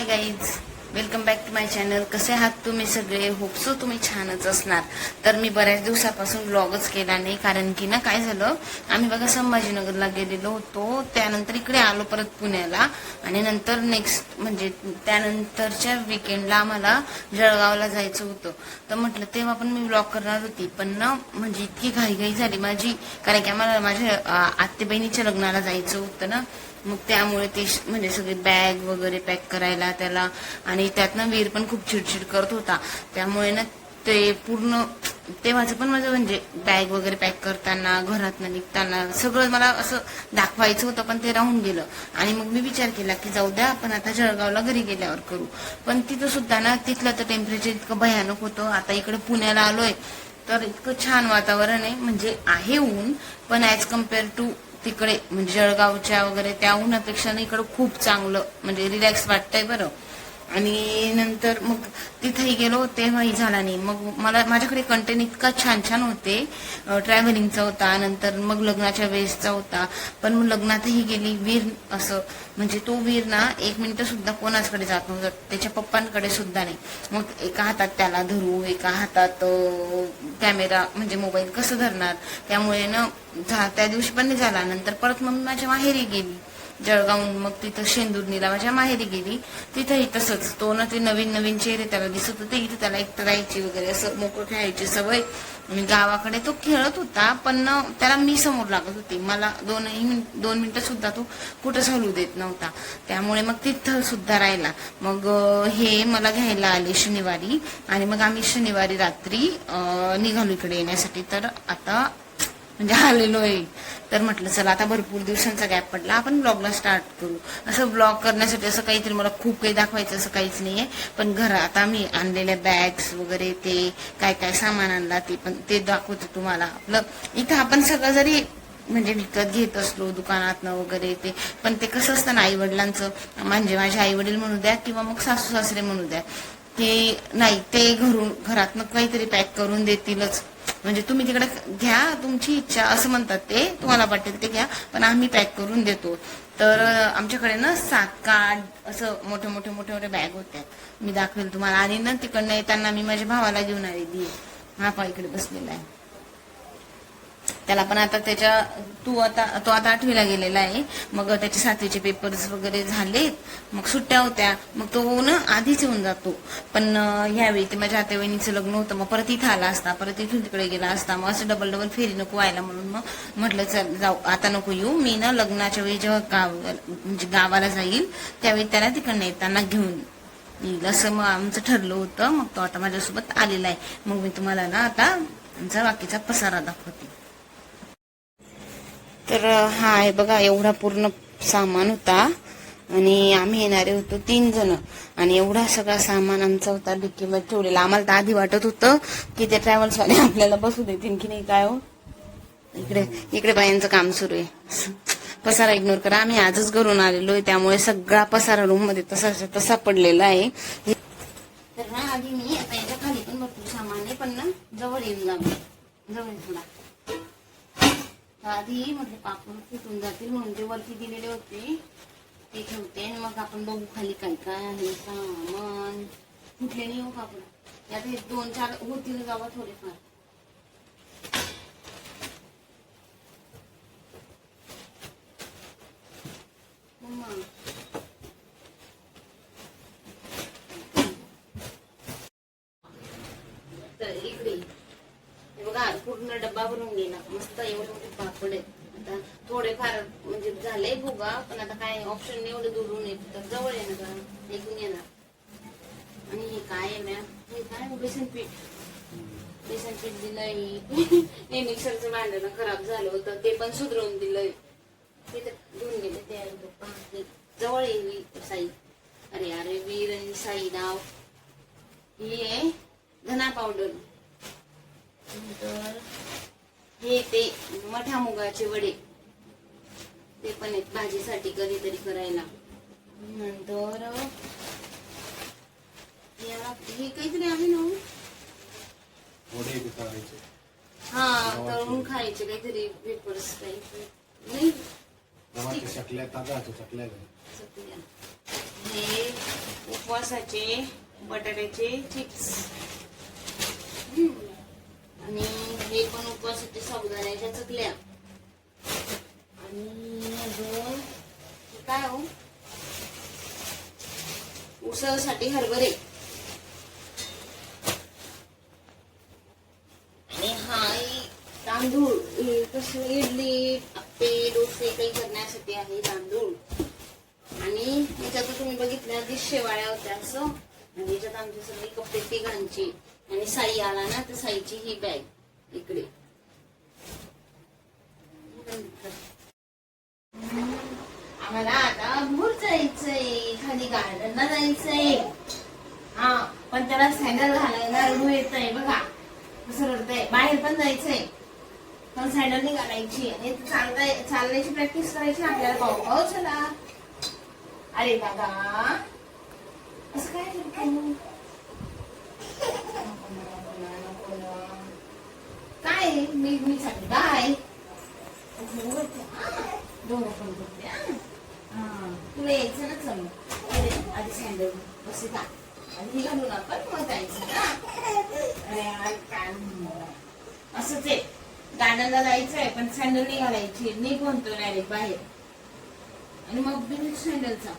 High guys, welcome back to my channel. कसे आहात तुम्ही सगळे? होप सो तुम्ही छानच असणार. तर मी बऱ्याच दिवसापासून व्लॉगच केला नाही, कारण की ना काय झालं, आम्ही बघा संभाजीनगरला गेलेलो होतो, त्यानंतर इकडे आलो परत पुण्याला, आणि नंतर नेक्स्ट म्हणजे त्यानंतरच्या विकेंडला आम्हाला जळगावला जायचं होतं. तर म्हटलं तेव्हा पण मी व्लॉग करणार होती, पण ना म्हणजे इतकी घाईघाई झाली माझी, कारण की आम्हाला माझ्या आत्ते बहिणीच्या लग्नाला जायचं होतं ना. मग त्यामुळे ते म्हणजे सगळी बॅग वगैरे पॅक करायला त्याला, आणि त्यातनं वीर पण खूप चिडचिड करत होता. त्यामुळे ना ते पूर्ण तेव्हाचं पण माझं म्हणजे बॅग वगैरे पॅक करताना, घरातनं निघताना सगळं मला असं दाखवायचं होतं, पण ते राहून गेलं. आणि मग मी विचार केला की जाऊ द्या, आपण आता जळगावला घरी गेल्यावर करू. पण तिथं सुद्धा ना तिथलं तर टेम्परेचर इतकं भयानक होतं. आता इकडे पुण्याला आलोय तर इतकं छान वातावरण आहे, म्हणजे आहे ऊन, पण ॲज कम्पेअर टू तिकडे म्हणजे जळगावच्या वगैरे त्या उन्हापेक्षा इकडं खूप चांगलं म्हणजे रिलॅक्स वाटतंय बरं. आणि नंतर मग तिथेही गेलो तेव्हाही झाला नाही. मग मला माझ्याकडे कंटेंट इतका छान छान होते, ट्रॅव्हलिंगचा होता, नंतर मग लग्नाच्या वेळेसचा होता. पण मग लग्नातही गेली, वीर असं म्हणजे तो वीर ना 1 मिनिट सुद्धा कोणाचकडे जात नव्हता, त्याच्या पप्पांकडे सुद्धा नाही. मग एका हातात त्याला धरू, एका हातात कॅमेरा म्हणजे मोबाईल कसं धरणार, त्यामुळे ना त्या दिवशी पण नाही झाला. नंतर परत मग माझ्या माहेरी गेली जळगावून, मग तिथं शेंदुर्णीला माझ्या माहेरी गेली, तिथंही तसंच. तो ना ते नवीन नवीन चेहरे त्याला दिसत होते, इथे त्याला एकटं राहायची वगैरे असं मोकळं खेळायची सवय. आणि गावाकडे तो खेळत होता, पण त्याला मी समोर लागत होती, मला 2 मिनिटं सुद्धा तो कुठंच हलू देत नव्हता. त्यामुळे मग तिथं सुद्धा राहिला. मग हे मला घ्यायला आले शनिवारी, आणि मग आम्ही शनिवारी रात्री निघालो इकडे येण्यासाठी. तर आता म्हणजे आलेलो आहे. तर म्हटलं चला आता भरपूर दिवसांचा गॅप पडला, आपण ब्लॉगला स्टार्ट करू. असं ब्लॉग करण्यासाठी असं काहीतरी मला खूप काही दाखवायचं असं काहीच नाहीये, पण घरात आम्ही आणलेल्या बॅग्स वगैरे ते काय काय सामान आणला ते पण ते दाखवतो तुम्हाला. आपलं इथं आपण सगळं जरी म्हणजे विकत घेत असलो दुकानातनं वगैरे ते, पण ते कसं असतं ना, आई वडिलांचं म्हणजे माझे आई वडील म्हणू द्या किंवा मग सासू सासरे म्हणू द्या, ते नाही, ते घरातनं काहीतरी पॅक करून देतीलच. म्हणजे तुम्ही तिकडे घ्या, तुमची इच्छा असं म्हणतात ते, तुम्हाला वाटेल ते घ्या, पण आम्ही पॅक करून देतो. तर आमच्याकडे ना 7 का 8 असं मोठे मोठे मोठे मोठे बॅग होत्या, मी दाखवेल तुम्हाला. आणि ना तिकडनं येताना मी माझ्या भावाला घेऊन आलेली, हा पा इकडे बसलेला आहे. त्याला पण आता तो आता 8वीला गेलेला आहे. मग त्याचे 7वीचे पेपर्स वगैरे झालेत, मग सुट्ट्या होत्या, मग तो ना आधीच येऊन जातो. पण ह्यावेळी ते माझ्या आत्या वहिनीचं लग्न होतं, मग परत इथं आला असता, परत इथून तिकडे गेला असता, मग असं डबल फेरी नको व्हायला, म्हणून मग म्हटलं चल जाऊ, आता नको येऊ, मी ना लग्नाच्या वेळी जेव्हा म्हणजे गावाला जाईल त्यावेळी त्याला तिकडनं येताना घेऊन येईल असं मग आमचं ठरलं होतं. मग तो आता माझ्यासोबत आलेला आहे. मग मी तुम्हाला ना आता आमचा बाकीचा पसारा दाखवते. तर हा आहे बघा, एवढा पूर्ण सामान होता, आणि आम्ही येणारे होतो 3 जण, आणि एवढा सगळा सामान आमचा होता डिक्कीमध्ये ठेवलेला. आम्हाला तर आधी वाटत होतं की ते ट्रॅव्हल्सवाले आपल्याला बसू देतील की नाही, काय हो. इकडे बायांचं काम सुरू आहे. पसारा इग्नोर करा, आम्ही आजच घरून आलेलो आहे, त्यामुळे सगळा पसारा रूम मध्ये तसा पडलेला आहे. तर ना आधी मी आता याच्या खाली पण भरपूर सामान आहे, पण ना जवळ येऊन लागलं, जवळ थोडा आधी म्हटलं पापड फुटून जातील, म्हणून ते वरती दिलेले होते ते ठेवते, आणि मग आपण बघू खाली काय काय आहे सामान. फुटले नाही हो पापड, यात 2-4 होतील जावा थोडेफार. तर इकडे बघा पूर्ण डब्बा भरून गेला, मस्त एवढे मोठे पापड आहेत. आता थोडेफार म्हणजे झाले भुगा, पण आता काय ऑप्शन नाही, एवढं दुरून येत तर जवळ आहे ना, ऐकून येणार. आणि हे काय आहे मॅम, हे काय बेसन पीठ दिलंय. हे मिक्सरचं भांडण खराब झालं होतं, ते पण सुधरवून दिलंय, ते तर घेऊन गेले ते जवळ येईल साई. अरे अरे वीर आणि साई नाव. ही आहे धना पावडर. नंतर हे ते मठा मुगाचे वडे, ते पण आहेत भाजीसाठी कधीतरी करायला. नंतर हे काहीतरी आहे ना, हा तळून खायचे काहीतरी पेपर्स काही नाही, हे उपवासाचे बटाट्याचे चिप्स आणि हे पण उपवासाचे साबुदाण्याच्या चकल्या आणि अजून काय हो उसळसाठी हरभरे आणि हा तांदूळ कसं इडली आप्पे डोसे काही करण्यासाठी आहे तांदूळ आणि याच्यात तुम्ही बघितल्या आधी शेवाळ्या होत्या असं आणि याच्यात आमचे सगळे कपडे तिघांची आणि साई आला ना तर साईची ही बॅग इकडे आम्हाला आता भूर जायचंय खाली गार्डनला जायचंय हा पण त्याला सँडल घालायला रडू येतंय बघा कसं रडतंय बाहेर पण जायचंय पण सँडल नाही घालायची आणि चालण्याची प्रॅक्टिस करायची आपल्याला पाहू पाहू चला अरे दादा असं काय काय मी सांगते बाय दोन पण करते तुला यायचं ना चल आधी सँडल बस का आणि घालू नका मग जायचं ना अरे काय असंच आहे गार्डनला जायचंय पण सँडल नाही घालायची नाही म्हणतो डायरेक्ट बाहेर आणि मग बिल सँडलचा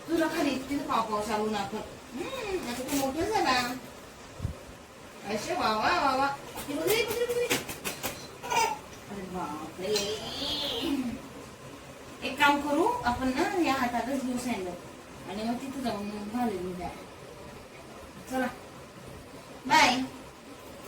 तुला खाली तिथे पाव चालू नका आता तू मोठं झाला असे वा वा वा वा अरे बापरे एक काम करू आपण ना या हातातच घेऊ सँडल आणि मग तिथे जाऊन घालून द्या चला बाय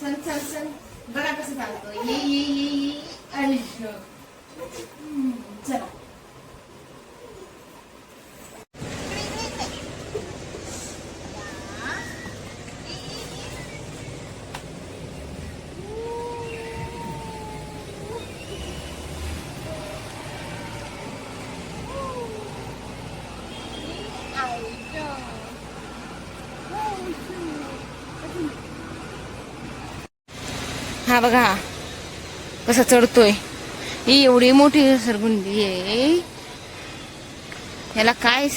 चल चल चल बघा कसं चालतो ये आयुष्य चला हा बघा कसा चढतोय ही एवढी मोठी घसरगुंडी आहे याला काय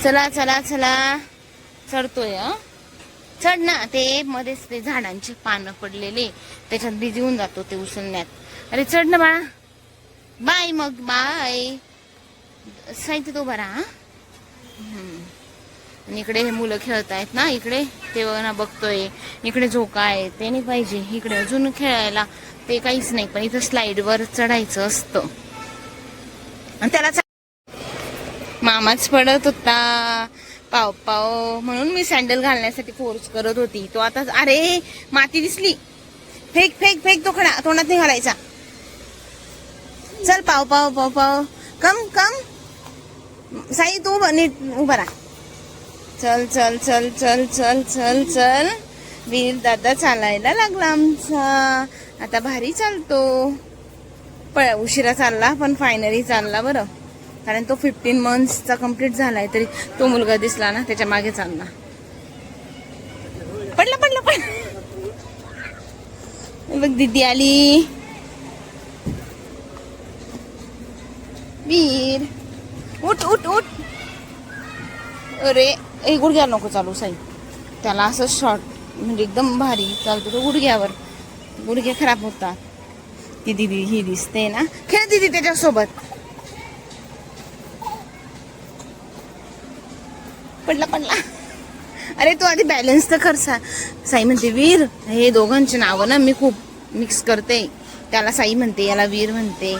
चला चला चला चढतोय चढ ना ते मध्येच ते झाडांची पानं पडलेले त्याच्यात बिझी होऊन जातो ते उचलण्यात अरे चढ ना बाळा बाय मग बाय साहित्य तो बरा आणि इकडे हे मुलं खेळतायत ना इकडे ते ना बघतोय इकडे झोका आहे ते नाही पाहिजे इकडे अजून खेळायला ते काहीच नाही पण इथं स्लाइड वर चढायचं असतं आणि त्याला मामाच पडत होता पाव पाव म्हणून मी सँडल घालण्यासाठी फोर्स करत होती तो आता अरे माती दिसली फेक फेक फेक तो खडा तोंडात नाही घालायचा चल पाव पाव पाव पाव कम कम साई तू नीट उभा राहा चल चल चल चल चल चल चल वीर दादा चालायला लागला आमचा आता भारी चालतो उशिरा चालला पण फायनली चालला बरं कारण तो 15 मंथ्सचा कम्प्लीट झालाय तरी तो मुलगा दिसला ना त्याच्या मागे चालला पडला पडला पडला बघ दीदी आली वीर उठ उठ उठ अरे गुडघ्यावर नको चालू साई त्याला असं शॉर्ट म्हणजे एकदम भारी चालतो तो गुडघ्यावर गुडघे खराब होतात ती दीदी ही दिसते ना खेळ दीदी त्याच्यासोबत पडला पडला अरे तू आधी बॅलन्स तर कर साई म्हणते वीर हे दोघांचे नावं ना मी खूप मिक्स करते त्याला साई म्हणते याला वीर म्हणते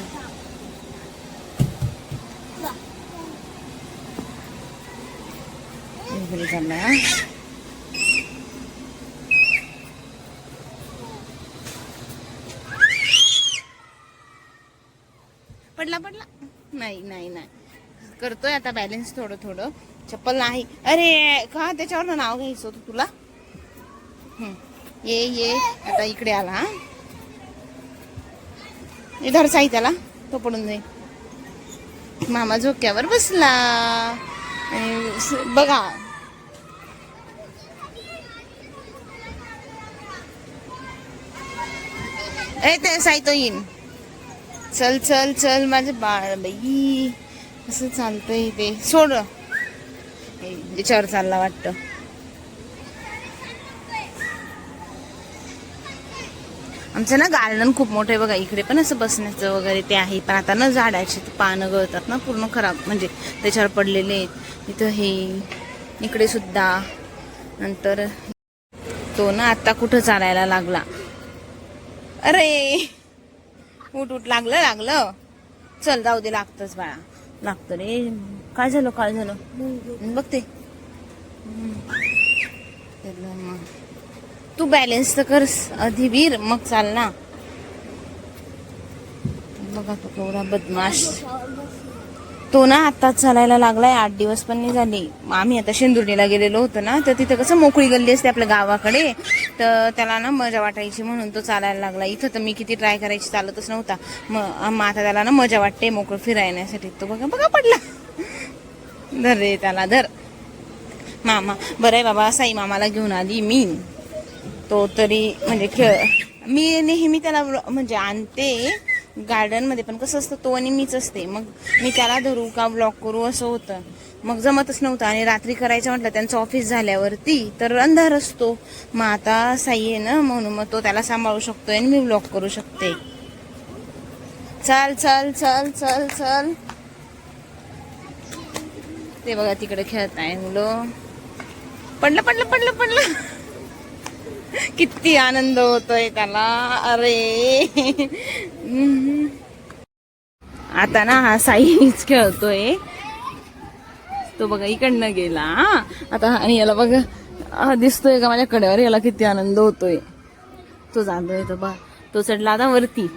पडला पडला नाही नाही नाही करतोय आता बॅलन्स थोडं थोडं चप्पल नाही अरे का त्याच्यावर नाव घ्यायचं होतं तुला ये आता इकडे आला इधर साई त्याला तो पडून जाईल मामा झोक्यावर बसला बघा ते साई तो येईन चल चल चल माझे बाळ बाई असं चालतंय ते सोड याच्यावर चालला वाटतं. आमचं ना गार्डन खूप मोठं आहे बघा. इकडे पण असं बसण्याचं वगैरे ते आहे, पण आता ना झाडाची पानं गळतात ना पूर्ण खराब, म्हणजे त्याच्यावर पडलेले आहेत. इथं हे इकडे सुद्धा. नंतर तो ना आता कुठं चालायला लागला. अरे उठ उठ, लागलं लागलं. चल जाऊ दे, लागतच बाळा, लागतं रे. काय झालं बघते. तू बॅलेन्स तर कर आधी वीर, मग चाल ना. बघा तो केवढा बदमाश. तो ना आत्ताच चालायला लागलाय, 8 दिवस पण नाही झाले. आम्ही आता शेंदुर्णीला गेलेलो होतो ना, तर तिथं कसं मोकळी गल्ली असते आपल्या गावाकडे, तर त्याला ना मजा वाटायची म्हणून तो चालायला लागला. इथं तर मी किती ट्राय करायची, चालतच नव्हता. मग आता त्याला ना मजा वाटते मोकळं फिरायण्यासाठी. तो बघा बघा पडला. धर रे त्याला, धर. मामा बरं आहे बाबा, साई मामाला घेऊन आली मी. तो तरी म्हणजे मी नेहमी त्याला म्हणजे आणते गार्डन मध्ये, पण कसं असतं तो आणि मीच असते, मग मी त्याला धरू का ब्लॉक करू असं होतं. मग जमतच नव्हतं. आणि रात्री करायचं म्हटलं त्यांचं ऑफिस झाल्यावरती तर अंधार असतो. मग आता साई आहे ना, म्हणून मग तो त्याला सांभाळू शकतोय आणि मी ब्लॉक करू शकते. चल चल चल चल चल. ते बघा तिकडे खेळत आहे मुलं. पडलं पडलं पडलं पडलं. किती आनंद होतोय त्याला. अरे आता ना हा साईच खेळतोय. तो बघा इकडनं गेला आता. आणि याला बघा दिसतोय का माझ्या कड्यावर, याला किती आनंद होतोय. तो जातोय तो बा, तो चढला आता वरती.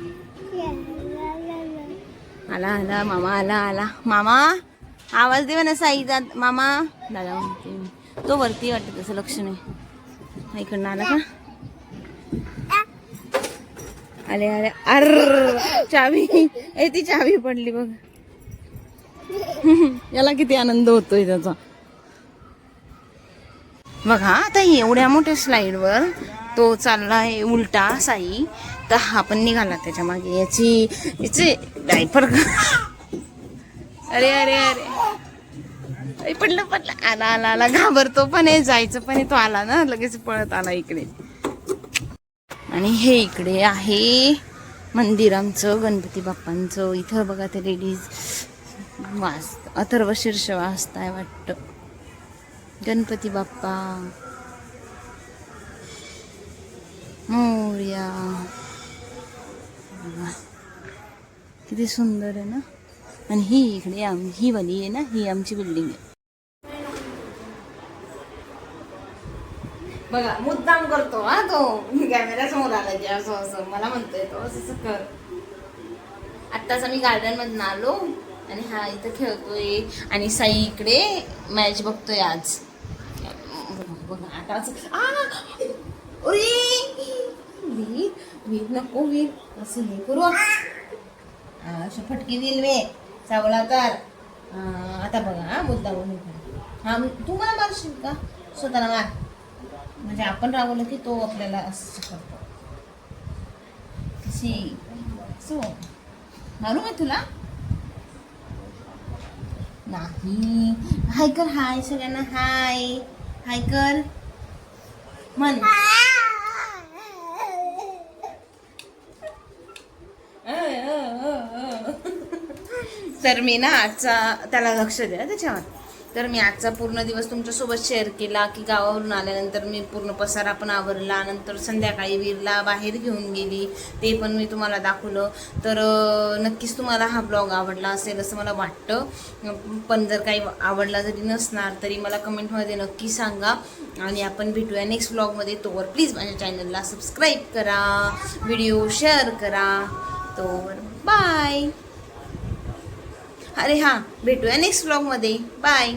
आला आला मामा, आला आला मामा. आवाज दे ना साई. मामा दादा म्हणते. तो वरती वाटत, त्याचं लक्ष नाही. इकडनं आला का. अरे अरे अर चावी, ती चावी पडली बघ. याला किती आनंद होतोय त्याचा. बघा आता एवढ्या मोठ्या स्लाइड वर तो चाललाय उलटा साई, तर हा पण निघाला त्याच्या मागे. याची डायपर. अरे अरे अरे पडलं पडलं. आला आला आला. घाबरतो पण आहे, जायचं पण आहे. तो आला ना लगेच पळत आला इकडे. आणि हे इकडे आहे मंदिर आमचं गणपती बाप्पांचं. इथं बघा ते लेडीज अथर्व शीर्ष वाजताय वाटतं. गणपती बाप्पा मोरया. किती सुंदर आहे ना. आणि ही इकडे ही वाली आहे ना, ही आमची बिल्डिंग आहे. बघा मुद्दाम करतो हा तो, कॅमेरा समोर आला की असं असं मला म्हणतोय तो असं कर. आत्ताच आम्ही गार्डन मधून आलो आणि हा इथं खेळतोय आणि साई इकडे मॅच बघतोय आज. बघा आताच वीर वीर नको वीर असं हे करू. अशी फटकी दिल वे चावला तर. आता बघा मुद्दा म्हणून. हा तू मला मारशील का, स्वतःला मार. म्हणजे आपण रागवलं की तो आपल्याला असं करतो. कशी सो मारू मी तुला नाही. हाय कर, हाय सगळ्यांना, हाय हाय कर म्हण. तर मी ना आजचा त्याला लक्ष द्या त्याच्यावर. तर मी आजचा पूर्ण दिवस तुमच्यासोबत शेअर केला की गावावरून आल्यानंतर मी पूर्ण पसारा पण आवरला. नंतर संध्याकाळी वीरला बाहेर घेऊन गेली, ते पण मी तुम्हाला दाखवलं. तर नक्कीच तुम्हाला हा ब्लॉग आवडला असेल असं मला वाटतं. पण जर काही आवडला जरी नसणार तरी मला कमेंटमध्ये नक्की सांगा. आणि आपण भेटूया नेक्स्ट ब्लॉगमध्ये. तोवर प्लीज माझ्या चॅनलला सबस्क्राईब करा, व्हिडिओ शेअर करा. तोवर बाय. अरे हां, भेटूया नेक्स्ट ब्लॉगमध्ये. बाय.